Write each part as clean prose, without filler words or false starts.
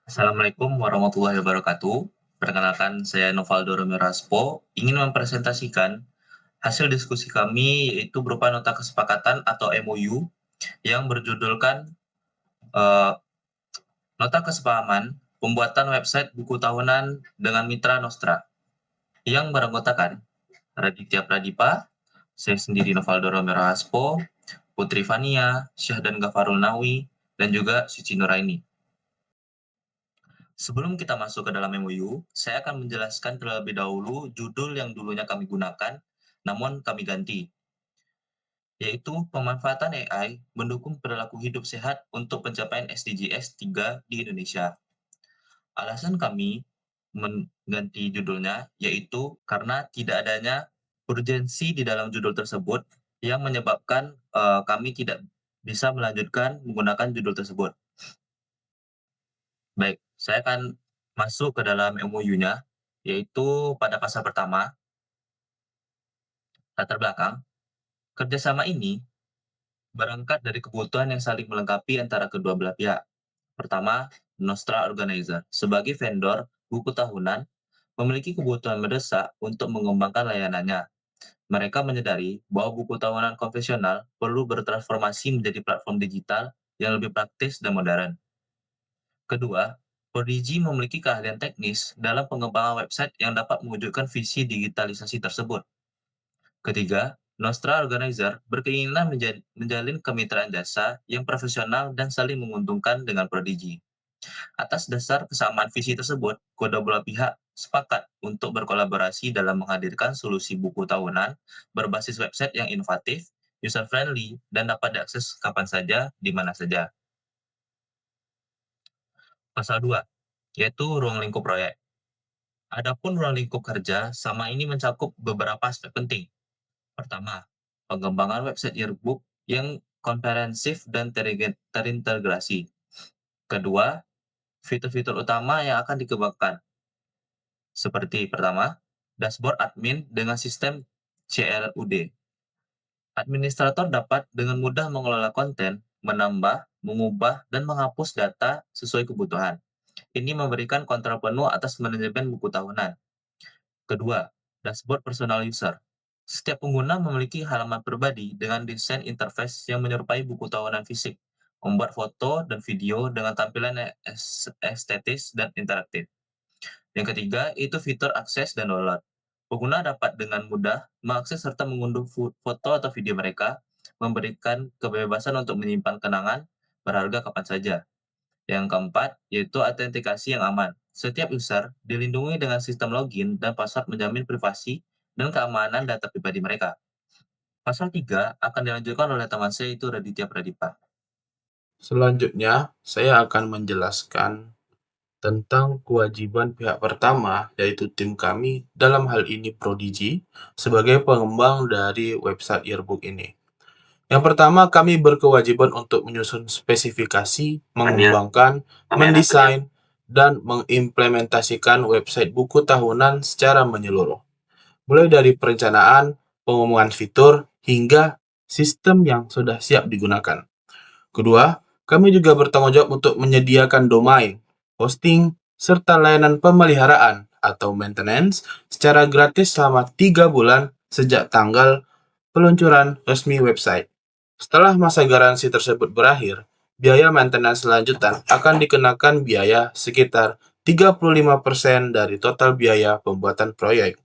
Assalamualaikum warahmatullahi wabarakatuh. Perkenalkan, saya Novaldo Romeo Raspo, ingin mempresentasikan hasil diskusi kami yaitu berupa nota kesepakatan atau MOU yang berjudulkan eh, Nota Kesepahaman Pembuatan Website Buku Tahunan dengan Mitra Nostra yang beranggotakan Raditya Pradipa, saya sendiri Novaldo Romeo Raspo, Putri Fania, Syahdan Ghafarul Nawi, dan juga Suci Nuraini. Sebelum kita masuk ke dalam MOU, saya akan menjelaskan terlebih dahulu judul yang dulunya kami gunakan, namun kami ganti, yaitu pemanfaatan AI mendukung perilaku hidup sehat untuk pencapaian SDGs 3 di Indonesia. Alasan kami mengganti judulnya yaitu karena tidak adanya urgensi di dalam judul tersebut yang menyebabkan kami tidak bisa melanjutkan menggunakan judul tersebut. Baik, saya akan masuk ke dalam MOU-nya, yaitu pada pasal pertama, latar belakang. Kerjasama ini berangkat dari kebutuhan yang saling melengkapi antara kedua belah pihak. Pertama, Nostra Organizer sebagai vendor buku tahunan memiliki kebutuhan mendesak untuk mengembangkan layanannya. Mereka menyadari bahwa buku tahunan konvensional perlu bertransformasi menjadi platform digital yang lebih praktis dan modern. Kedua, Prodigy memiliki keahlian teknis dalam pengembangan website yang dapat mewujudkan visi digitalisasi tersebut. Ketiga, Nostra Organizer berkeinginan menjalin kemitraan jasa yang profesional dan saling menguntungkan dengan Prodigy. Atas dasar kesamaan visi tersebut, kedua belah pihak sepakat untuk berkolaborasi dalam menghadirkan solusi buku tahunan berbasis website yang inovatif, user-friendly, dan dapat diakses kapan saja, di mana saja. Pasal 2, yaitu ruang lingkup proyek. Adapun ruang lingkup kerja, sama ini mencakup beberapa aspek penting. Pertama, pengembangan website yearbook yang komprehensif dan terintegrasi. Kedua, fitur-fitur utama yang akan dikembangkan, seperti pertama, dashboard admin dengan sistem CLUD. Administrator dapat dengan mudah mengelola konten, menambah, mengubah, dan menghapus data sesuai kebutuhan. Ini memberikan kontrol penuh atas manajemen buku tahunan. Kedua, dashboard personal user. Setiap pengguna memiliki halaman pribadi dengan desain interface yang menyerupai buku tahunan fisik, membuat foto dan video dengan tampilan yang estetis dan interaktif. Yang ketiga, itu fitur akses dan download. Pengguna dapat dengan mudah mengakses serta mengunduh foto atau video mereka, memberikan kebebasan untuk menyimpan kenangan berharga kapan saja. Yang keempat, yaitu autentikasi yang aman. Setiap user dilindungi dengan sistem login dan password menjamin privasi dan keamanan data pribadi mereka. Pasal 3 akan dilanjutkan oleh teman saya itu Raditya Pradipa. Selanjutnya, saya akan menjelaskan tentang kewajiban pihak pertama, yaitu tim kami, dalam hal ini Prodigy, sebagai pengembang dari website yearbook ini. Yang pertama, kami berkewajiban untuk menyusun spesifikasi, mengembangkan, mendesain, dan mengimplementasikan website buku tahunan secara menyeluruh. Mulai dari perencanaan, pengumuman fitur, hingga sistem yang sudah siap digunakan. Kedua, kami juga bertanggung jawab untuk menyediakan domain, hosting, serta layanan pemeliharaan atau maintenance secara gratis selama 3 bulan sejak tanggal peluncuran resmi website. Setelah masa garansi tersebut berakhir, biaya maintenance lanjutan akan dikenakan biaya sekitar 35% dari total biaya pembuatan proyek.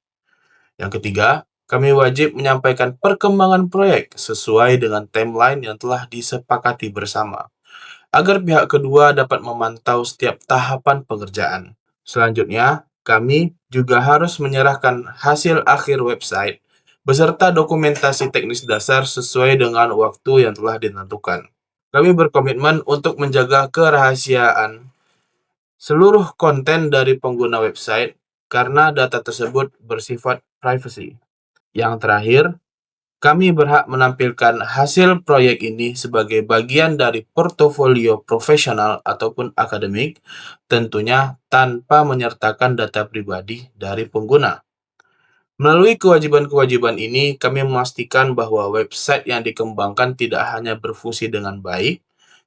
Yang ketiga, kami wajib menyampaikan perkembangan proyek sesuai dengan timeline yang telah disepakati bersama, agar pihak kedua dapat memantau setiap tahapan pengerjaan. Selanjutnya, kami juga harus menyerahkan hasil akhir website beserta dokumentasi teknis dasar sesuai dengan waktu yang telah ditentukan. Kami berkomitmen untuk menjaga kerahasiaan seluruh konten dari pengguna website karena data tersebut bersifat privacy. Yang terakhir, kami berhak menampilkan hasil proyek ini sebagai bagian dari portofolio profesional ataupun akademik, tentunya tanpa menyertakan data pribadi dari pengguna. Melalui kewajiban-kewajiban ini, kami memastikan bahwa website yang dikembangkan tidak hanya berfungsi dengan baik,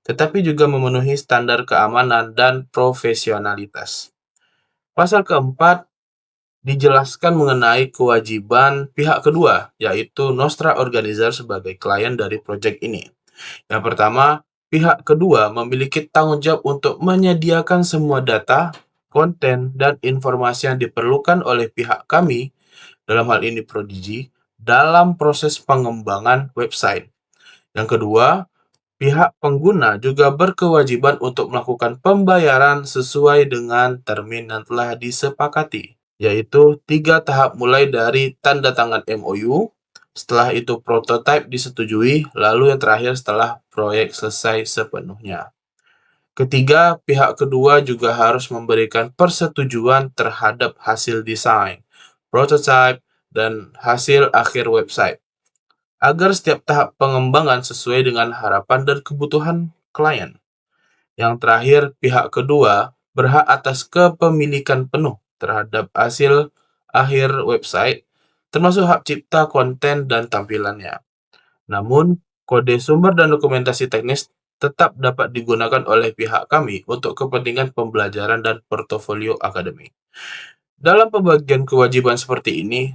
tetapi juga memenuhi standar keamanan dan profesionalitas. Pasal keempat dijelaskan mengenai kewajiban pihak kedua, yaitu Nostra Organizer sebagai klien dari proyek ini. Yang pertama, pihak kedua memiliki tanggung jawab untuk menyediakan semua data, konten, dan informasi yang diperlukan oleh pihak kami, dalam hal ini Prodigy, dalam proses pengembangan website. Yang kedua, pihak pengguna juga berkewajiban untuk melakukan pembayaran sesuai dengan termin yang telah disepakati, yaitu 3 tahap mulai dari tanda tangan MOU, setelah itu prototipe disetujui, lalu yang terakhir setelah proyek selesai sepenuhnya. Ketiga, pihak kedua juga harus memberikan persetujuan terhadap hasil desain, prototipe, dan hasil akhir website, agar setiap tahap pengembangan sesuai dengan harapan dan kebutuhan klien. Yang terakhir, pihak kedua berhak atas kepemilikan penuh terhadap hasil akhir website, termasuk hak cipta konten dan tampilannya. Namun, kode sumber dan dokumentasi teknis tetap dapat digunakan oleh pihak kami untuk kepentingan pembelajaran dan portofolio akademik. Dalam pembagian kewajiban seperti ini,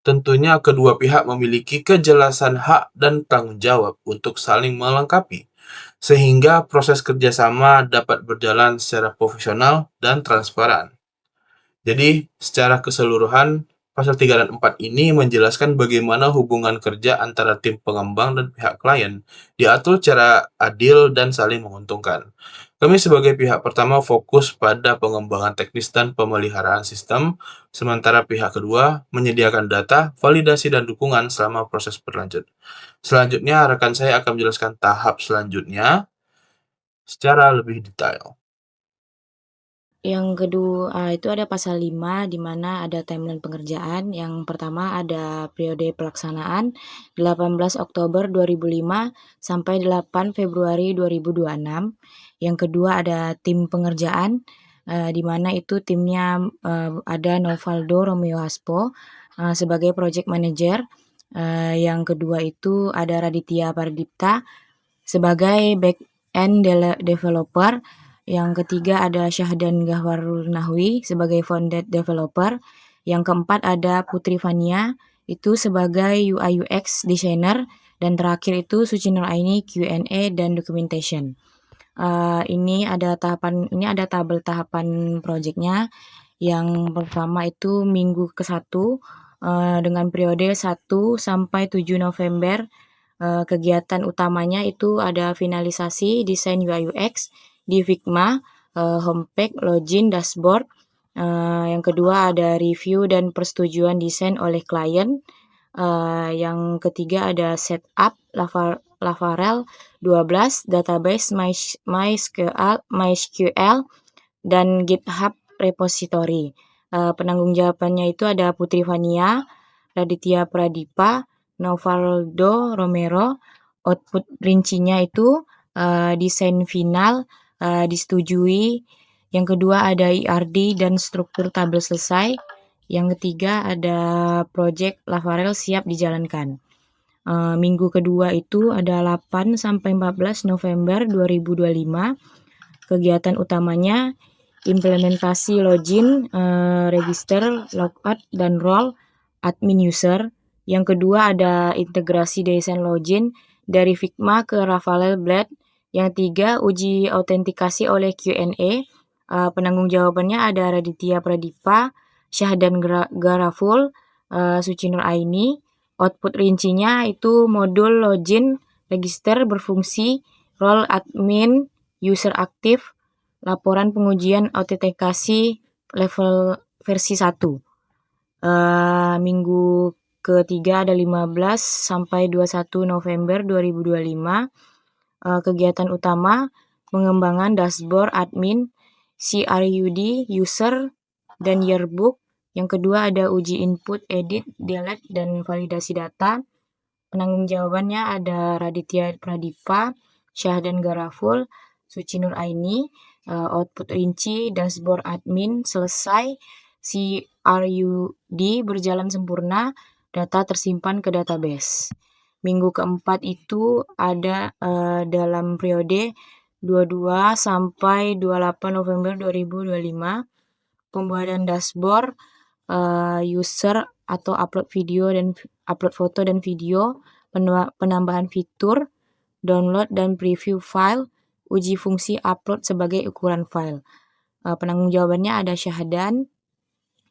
tentunya kedua pihak memiliki kejelasan hak dan tanggung jawab untuk saling melengkapi, sehingga proses kerjasama dapat berjalan secara profesional dan transparan. Jadi, secara keseluruhan, pasal 3 dan 4 ini menjelaskan bagaimana hubungan kerja antara tim pengembang dan pihak klien diatur secara adil dan saling menguntungkan. Kami sebagai pihak pertama fokus pada pengembangan teknis dan pemeliharaan sistem, sementara pihak kedua menyediakan data, validasi, dan dukungan selama proses berlanjut. Selanjutnya, rekan saya akan menjelaskan tahap selanjutnya secara lebih detail. Yang kedua, itu ada pasal 5 di mana ada timeline pengerjaan. Yang pertama ada periode pelaksanaan 18 Oktober 2005 sampai 8 Februari 2026. Yang kedua ada tim pengerjaan, di mana itu timnya ada Novaldo Romeo Haspo sebagai project manager. Yang kedua itu ada Raditya Pardipta sebagai back end developer. Yang ketiga ada Syahdan Gahwarul Nahwi sebagai founded developer. Yang keempat ada Putri Fania itu sebagai UI UX designer. Dan terakhir itu Suci Nur Aini Q&A dan documentation. Ini ada tabel tahapan proyeknya. Yang pertama itu minggu ke-1 dengan periode 1 sampai 7 November. Kegiatan utamanya itu ada finalisasi desain UI UX di Figma, homepage, login, dashboard. Yang kedua ada review dan persetujuan desain oleh klien. Yang ketiga ada setup Laravel 12, database MySQL dan GitHub repository. Penanggung jawabannya itu ada Putri Fania, Raditya Pradipa, Novaldo Romero. Output rincinya itu desain final disetujui. Yang kedua ada IRD dan struktur tabel selesai. Yang ketiga ada project Laravel siap dijalankan. Minggu kedua itu ada 8 sampai 14 November 2025. Kegiatan utamanya implementasi login, register, logout, dan role admin user. Yang kedua ada integrasi desain login dari Figma ke Laravel Blade. Yang tiga uji autentikasi oleh Q&A. Penanggung jawabannya ada Raditya Pradipa, Syahdan Garaful, Suci Nur Aini. Output rincinya itu modul login, register berfungsi, role admin, user aktif, laporan pengujian autentikasi level versi 1. Minggu ketiga ada 15 sampai 21 November 2025. Kegiatan utama pengembangan dashboard admin, CRUD, user, dan yearbook. Yang kedua ada uji input, edit, delete, dan validasi data. Penanggung jawabannya ada Raditya Pradipa, Syahdan Garaful, Suci Nur Aini. Output rinci dashboard admin selesai, CRUD berjalan sempurna, data tersimpan ke database. Minggu keempat itu ada dalam periode 22 sampai 28 November 2025, pembuatan dashboard, user atau upload video dan upload foto dan video, penambahan fitur, download dan preview file, uji fungsi upload sebagai ukuran file. Penanggung jawabannya ada Syahdan,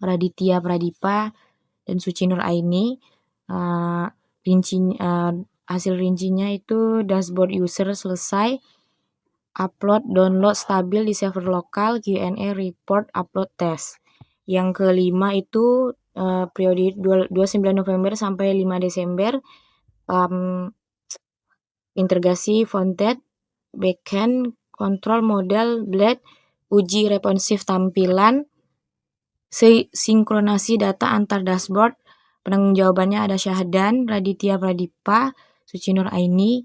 Raditya Pradipa, dan Suci Nur Aini. Hasil rincinya itu dashboard user selesai, upload download stabil di server lokal, Q&A report upload test. Yang kelima itu periode 29 November sampai 5 Desember, integrasi frontend, backend, kontrol model, blade, uji responsif tampilan, sinkronasi data antar dashboard. Penanggung jawabannya ada Syahdan, Raditya Pradipa, Suci Nur Aini.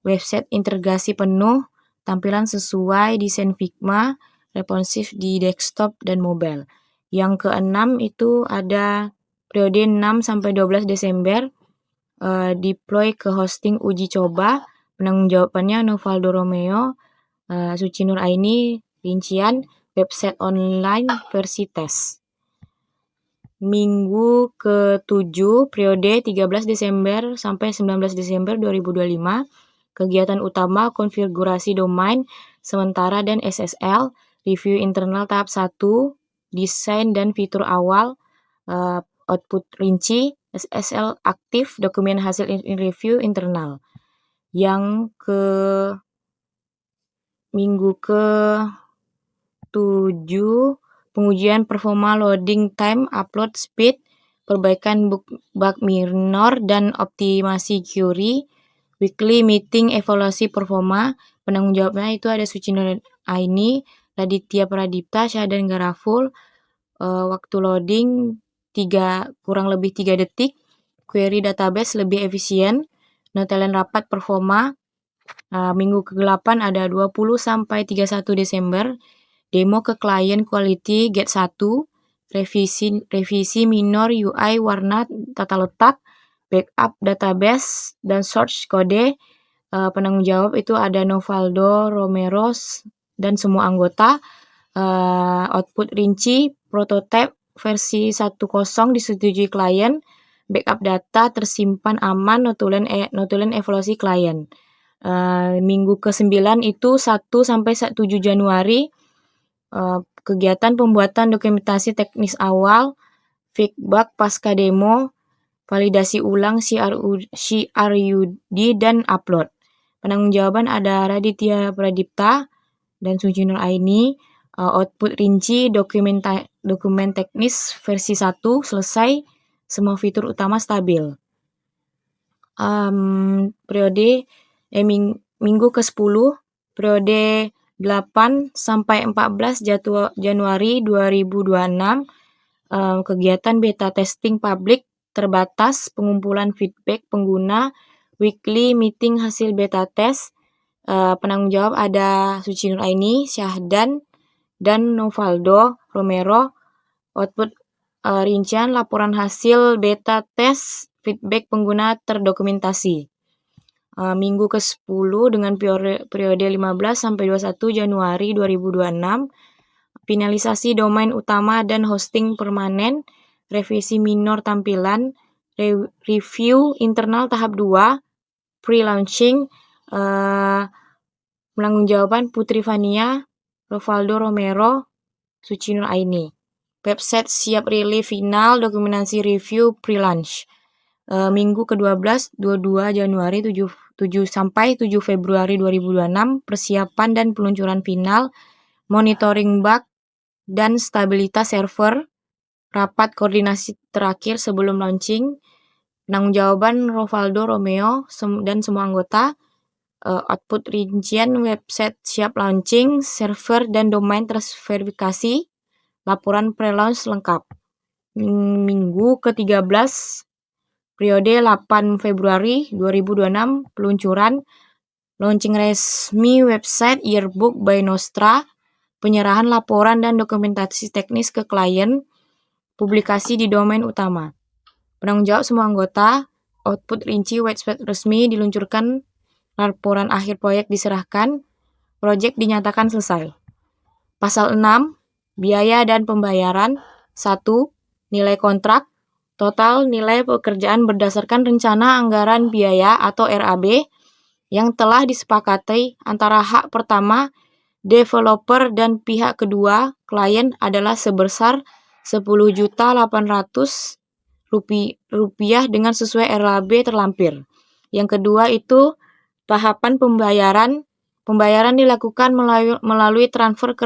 Website integrasi penuh, tampilan sesuai desain Figma, responsif di desktop dan mobile. Yang keenam itu ada periode 6 sampai 12 Desember, deploy ke hosting uji coba. Penanggung jawabannya Novaldo Romeo, Suci Nur Aini, rincian website online versi tes. Minggu ke-7 periode 13 Desember sampai 19 Desember 2025, kegiatan utama konfigurasi domain sementara dan SSL, review internal tahap 1, desain dan fitur awal, output rinci, SSL aktif, dokumen hasil review internal. Yang ke minggu ke-7, pengujian performa loading time, upload speed, perbaikan bug minor dan optimasi query, weekly meeting evaluasi performa. Penanggung jawabnya itu ada Suci Nur Aini, Raditya Pradipta, Syahdan Garaful. Waktu loading kurang lebih 3 detik, query database lebih efisien, notulen rapat performa. Minggu ke-8 ada 20 sampai 31 Desember, demo ke klien quality get 1, revisi minor UI warna tata letak, backup database dan source kode. Penanggung jawab itu ada Novaldo Romero dan semua anggota. Output rinci, prototype versi 10 disetujui klien, backup data tersimpan aman, notulen evaluasi klien. Minggu ke-9 itu 1 sampai 7 Januari, kegiatan pembuatan dokumentasi teknis awal, feedback pasca demo, validasi ulang CRUD dan upload. Penanggung jawaban ada Raditya Pradipta dan Suci Nur Aini. Output rinci, dokumen teknis versi 1 selesai, semua fitur utama stabil. Minggu ke-10 periode 8 sampai 14 Januari 2026, kegiatan beta testing publik terbatas, pengumpulan feedback pengguna, weekly meeting hasil beta test. Penanggung jawab ada Suci Nur Aini, Syahdan, dan Novaldo Romero. Output rincian laporan hasil beta test, feedback pengguna terdokumentasi. Minggu ke-10 dengan periode 15 sampai 21 Januari 2026, finalisasi domain utama dan hosting permanen, revisi minor tampilan, review internal tahap 2, pre-launching. Penanggung jawaban Putri Fania, Novaldo Romero, Suci Nur Aini. Website siap rilis final, dokumentasi review pre-launch. Minggu ke-12 22 Januari 7 sampai 7 Februari 2026, persiapan dan peluncuran final, monitoring bug dan stabilitas server, rapat koordinasi terakhir sebelum launching. Penanggung jawaban Novaldo Romeo dan semua anggota. Output rincian website siap launching, server dan domain terverifikasi, laporan pre-launch lengkap. Minggu ke-13 periode 8 Februari 2026, peluncuran, launching resmi website Yearbook by Nostra, penyerahan laporan dan dokumentasi teknis ke klien, publikasi di domain utama. Penanggung jawab semua anggota, output rinci website resmi diluncurkan, laporan akhir proyek diserahkan, proyek dinyatakan selesai. Pasal 6, biaya dan pembayaran. 1. Nilai kontrak. Total nilai pekerjaan berdasarkan rencana anggaran biaya atau RAB yang telah disepakati antara hak pertama, developer dan pihak kedua, klien adalah sebesar Rp10.800 dengan sesuai RAB terlampir. Yang kedua itu tahapan pembayaran. Pembayaran dilakukan melalui transfer ke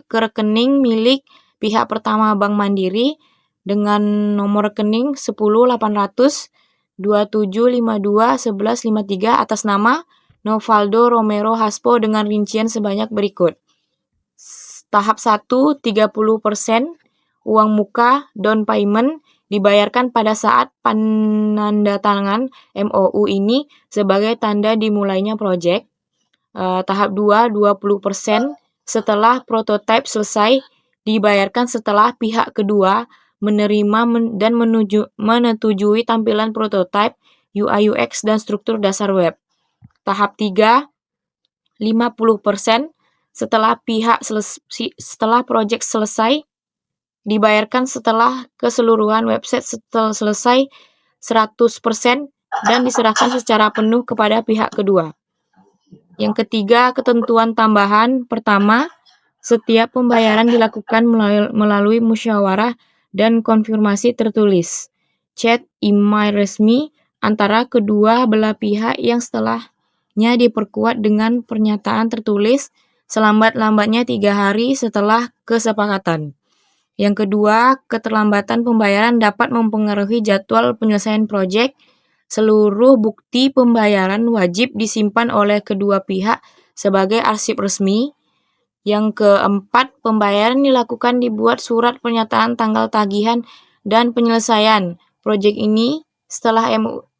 rekening milik pihak pertama Bank Mandiri dengan nomor rekening 10.800.2752.1153 atas nama Novaldo Romero Haspo dengan rincian sebanyak berikut. Tahap 1, 30% uang muka down payment dibayarkan pada saat penandatangan MOU ini sebagai tanda dimulainya proyek. Tahap 2, 20% setelah prototipe selesai dibayarkan setelah pihak kedua menerima dan menyetujui tampilan prototipe, UI UX dan struktur dasar web. Tahap 3, 50% setelah proyek selesai dibayarkan setelah keseluruhan website selesai 100% dan diserahkan secara penuh kepada pihak kedua. Yang ketiga, ketentuan tambahan. Pertama, setiap pembayaran dilakukan melalui musyawarah dan konfirmasi tertulis, chat, email resmi antara kedua belah pihak yang setelahnya diperkuat dengan pernyataan tertulis selambat-lambatnya 3 hari setelah kesepakatan. Yang kedua, keterlambatan pembayaran dapat mempengaruhi jadwal penyelesaian proyek. Seluruh bukti pembayaran wajib disimpan oleh kedua pihak sebagai arsip resmi. Yang keempat, pembayaran dibuat surat pernyataan tanggal tagihan dan penyelesaian proyek ini setelah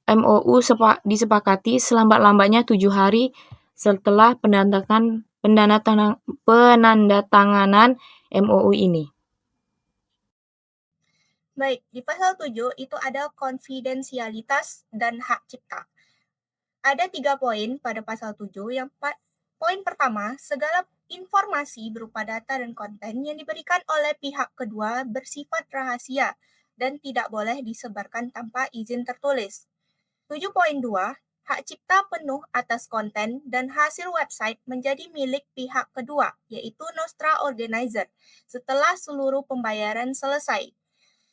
MOU disepakati selambat-lambatnya 7 hari setelah penandatanganan MOU ini. Baik, di pasal 7 itu ada konfidensialitas dan hak cipta. Ada 3 poin pada pasal 7. Poin pertama, segala informasi berupa data dan konten yang diberikan oleh pihak kedua bersifat rahasia dan tidak boleh disebarkan tanpa izin tertulis. 7.2, hak cipta penuh atas konten dan hasil website menjadi milik pihak kedua, yaitu Nostra Organizer, setelah seluruh pembayaran selesai.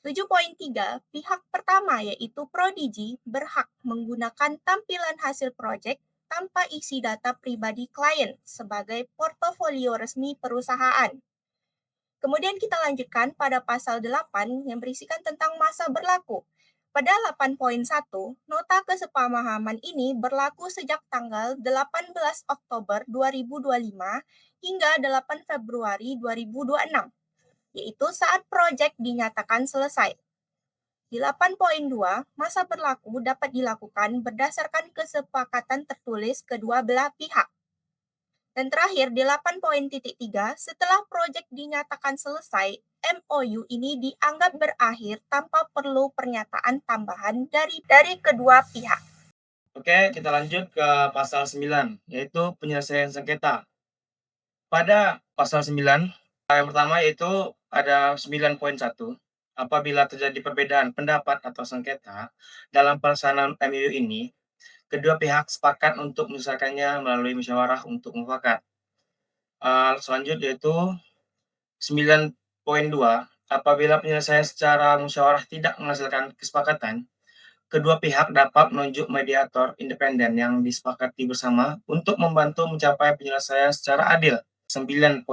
7.3, pihak pertama yaitu Prodigy berhak menggunakan tampilan hasil proyek tanpa isi data pribadi klien sebagai portofolio resmi perusahaan. Kemudian kita lanjutkan pada pasal 8 yang berisikan tentang masa berlaku. Pada 8.1, nota kesepakaman ini berlaku sejak tanggal 18 Oktober 2025 hingga 8 Februari 2026. Yaitu saat proyek dinyatakan selesai. Di 8.2, masa berlaku dapat dilakukan berdasarkan kesepakatan tertulis kedua belah pihak. Dan terakhir, di 8.3, setelah proyek dinyatakan selesai, MOU ini dianggap berakhir tanpa perlu pernyataan tambahan dari kedua pihak. Oke, kita lanjut ke pasal 9, yaitu penyelesaian sengketa. Pada pasal 9, yang pertama yaitu ada 9.1, apabila terjadi perbedaan pendapat atau sengketa dalam pelaksanaan MOU ini, kedua pihak sepakat untuk menyelesaikannya melalui musyawarah untuk mufakat. Selanjutnya yaitu 9.2, apabila penyelesaian secara musyawarah tidak menghasilkan kesepakatan, kedua pihak dapat menunjuk mediator independen yang disepakati bersama untuk membantu mencapai penyelesaian secara adil. 9.3,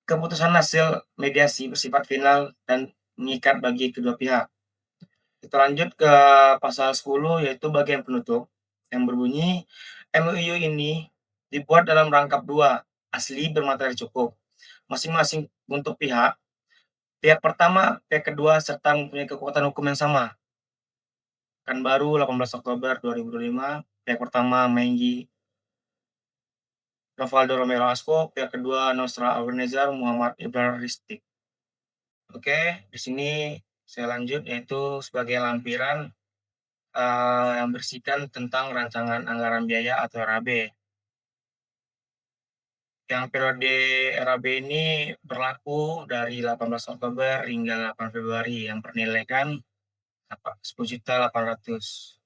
keputusan hasil mediasi bersifat final dan mengikat bagi kedua pihak. Kita lanjut ke pasal 10, yaitu bagian penutup, yang berbunyi, MOU ini dibuat dalam rangkap 2, asli bermateri cukup, masing-masing untuk pihak pertama, pihak kedua, serta mempunyai kekuatan hukum yang sama. Kan baru 18 Oktober 2025, pihak pertama Mengi Novaldo Romero Haspo, pihak kedua Nostra Organizer Muhammad Ibrahim Ristik. Oke, di sini saya lanjut, yaitu sebagai lampiran yang berisikan tentang rancangan anggaran biaya atau RAB. Yang periode RAB ini berlaku dari 18 Oktober hingga 8 Februari yang bernilaikan 10.800.000.